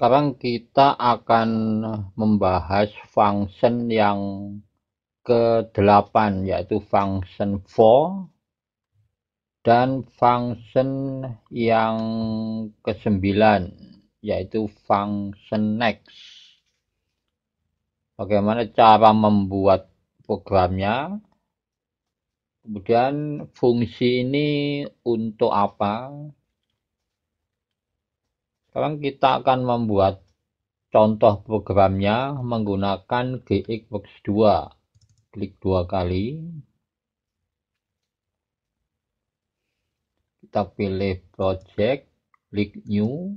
Sekarang kita akan membahas function yang ke-8, yaitu function for, dan function yang ke-9, yaitu function next. Bagaimana cara membuat programnya, kemudian fungsi ini untuk apa. Sekarang kita akan membuat contoh programnya menggunakan GXWorks 2. Klik 2 kali. Kita pilih project, klik new.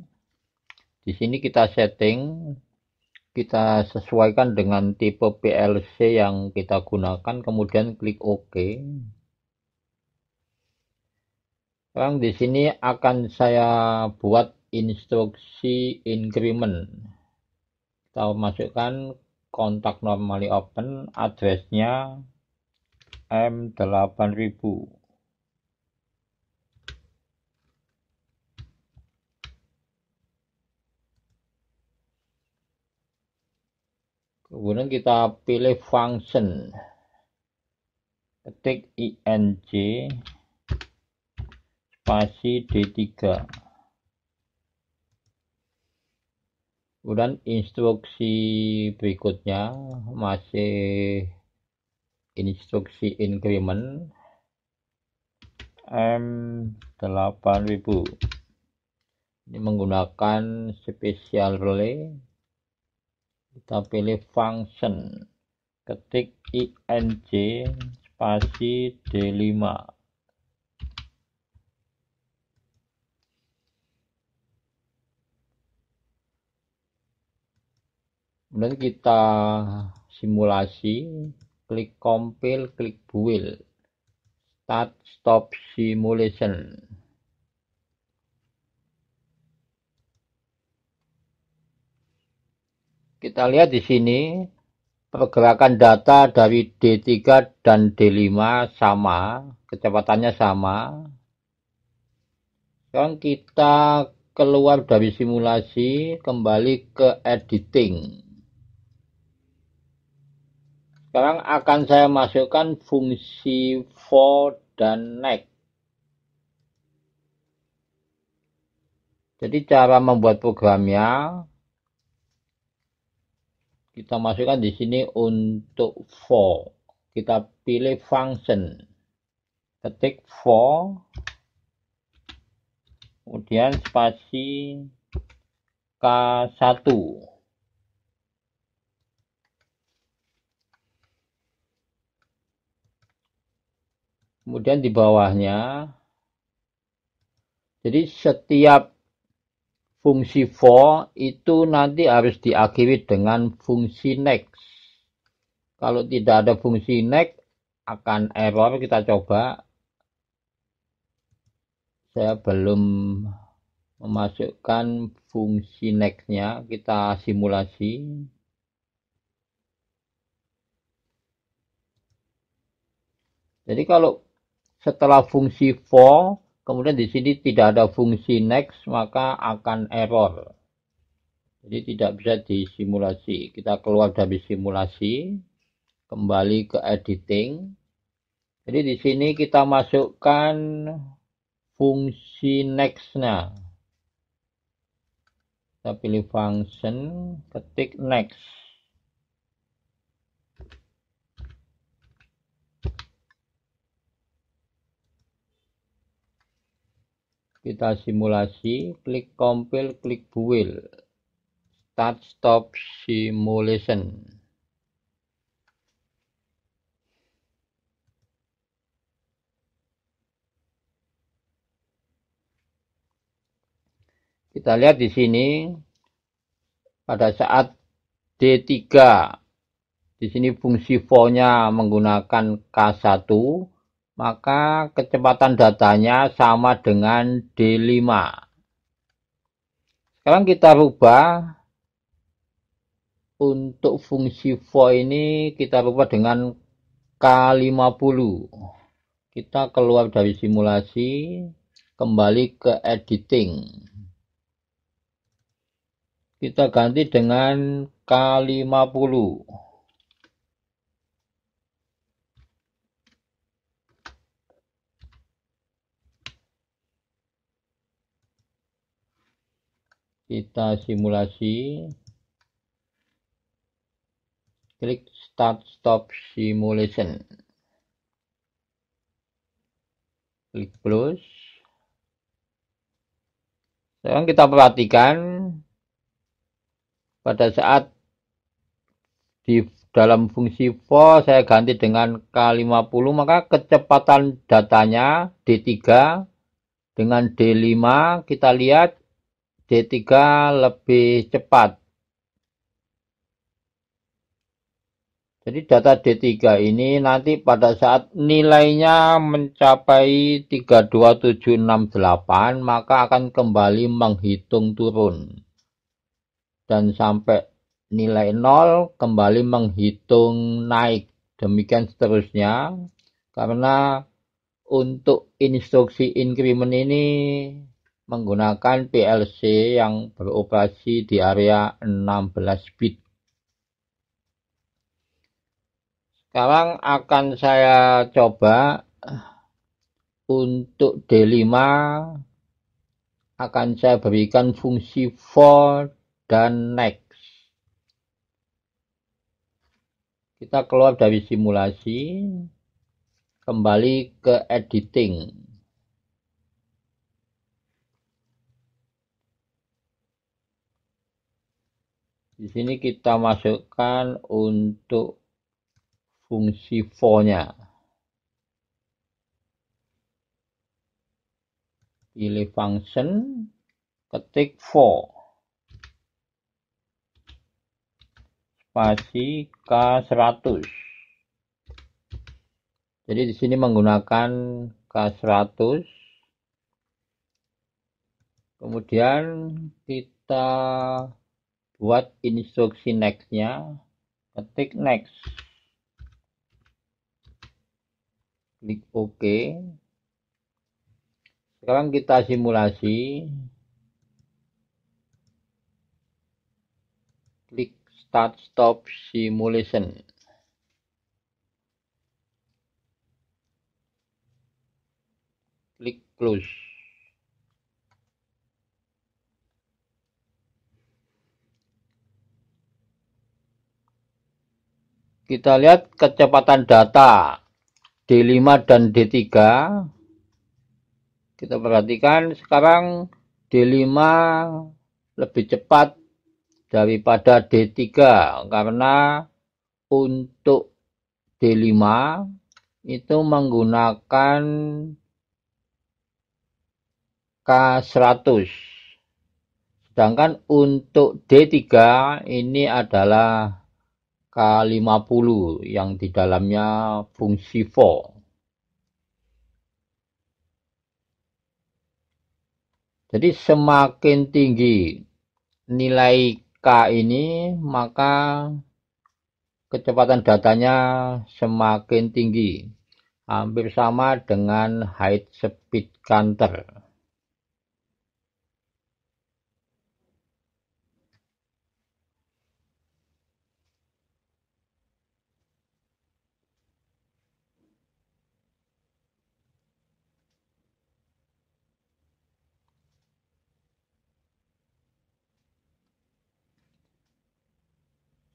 Di sini kita setting, kita sesuaikan dengan tipe PLC yang kita gunakan, kemudian klik OK. Sekarang di sini akan saya buat instruksi increment. Kita masukkan kontak normally open, addressnya M8000. Kemudian kita pilih function, ketik ing spasi D3. Kemudian instruksi berikutnya masih instruksi increment M8000. Ini menggunakan special relay. Kita pilih function, ketik ing spasi D5. Kemudian kita simulasi, klik compile, klik build, start stop simulation. Kita lihat di sini pergerakan data dari D3 dan D5 sama, kecepatannya sama. Sekarang kita keluar dari simulasi, kembali ke editing. Sekarang akan saya masukkan fungsi for dan next. Jadi cara membuat programnya, kita masukkan di sini untuk for. Kita pilih function, ketik for, kemudian spasi K1. Kemudian di bawahnya, jadi setiap fungsi for itu nanti harus diakhiri dengan fungsi next. Kalau tidak ada fungsi next akan error. Kita coba. Saya belum memasukkan fungsi next-nya. Kita simulasi. Jadi kalau setelah fungsi for, kemudian di sini tidak ada fungsi next, maka akan error. Jadi tidak bisa disimulasi. Kita keluar dari simulasi, kembali ke editing. Jadi di sini kita masukkan fungsi next-nya. Kita pilih function, ketik next. Kita simulasi, klik compile, klik build, start stop simulation. Kita lihat di sini pada saat D3, di sini fungsi for-nya menggunakan K1, maka kecepatan datanya sama dengan D5. Sekarang kita rubah untuk fungsi for ini, kita rubah dengan K50. Kita keluar dari simulasi, kembali ke editing. kita ganti dengan K50. Kita simulasi. Klik Start Stop Simulation. Klik Close. Sekarang kita perhatikan pada saat di dalam fungsi for saya ganti dengan K50, maka kecepatan datanya D3 dengan D5 kita lihat D3 lebih cepat. Jadi data D3 ini nanti pada saat nilainya mencapai 32768 maka akan kembali menghitung turun. Dan sampai nilai 0 kembali menghitung naik. Demikian seterusnya. Karena untuk instruksi increment ini menggunakan PLC yang beroperasi di area 16 bit. Sekarang akan saya coba untuk D5 akan saya berikan fungsi for dan next. Kita keluar dari simulasi, kembali ke editing. Di sini kita masukkan untuk fungsi for-nya. Pilih function, ketik for. Spasi K100. Jadi di sini menggunakan K100. Kemudian kita buat instruksi next-nya. Ketik next. Klik OK. Sekarang kita simulasi. Klik Start Stop Simulation. Klik Close. Kita lihat kecepatan data D5 dan D3. Kita perhatikan sekarang D5 lebih cepat daripada D3 karena untuk D5 itu menggunakan K100. Sedangkan untuk D3 ini adalah K50 yang di dalamnya fungsi for. Jadi semakin tinggi nilai K ini, maka kecepatan datanya semakin tinggi. Hampir sama dengan high speed counter.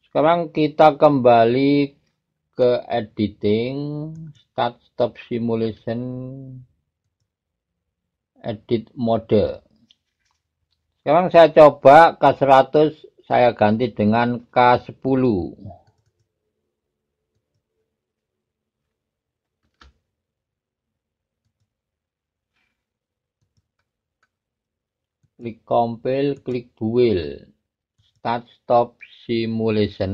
Sekarang kita kembali ke editing, start stop simulation, edit mode. Sekarang saya coba K100 saya ganti dengan K10. Klik compile, klik build. Start stop simulation.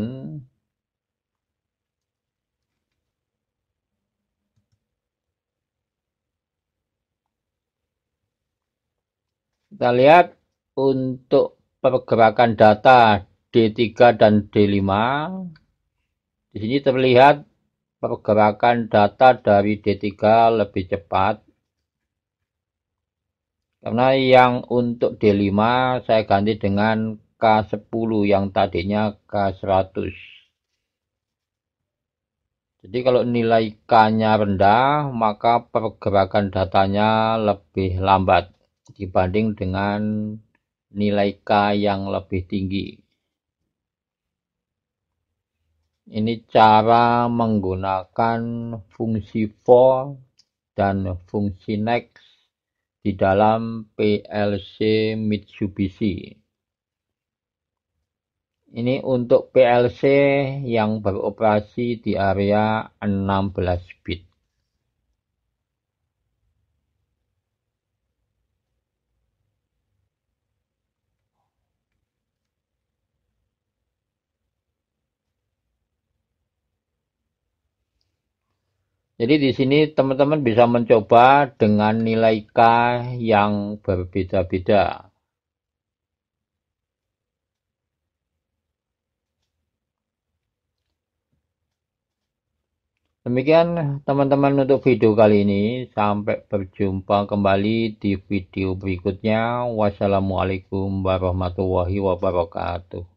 Kita lihat untuk pergerakan data D3 dan D5. Di sini terlihat pergerakan data dari D3 lebih cepat. Karena yang untuk D5 saya ganti dengan K10 yang tadinya K100. Jadi kalau nilai K-nya rendah, maka pergerakan datanya lebih lambat dibanding dengan nilai K yang lebih tinggi. Ini cara menggunakan fungsi for dan fungsi next di dalam PLC Mitsubishi. Ini untuk PLC yang beroperasi di area 16 bit. Jadi di sini teman-teman bisa mencoba dengan nilai K yang berbeda-beda. Demikian teman-teman untuk video kali ini. Sampai berjumpa kembali di video berikutnya. Wassalamualaikum warahmatullahi wabarakatuh.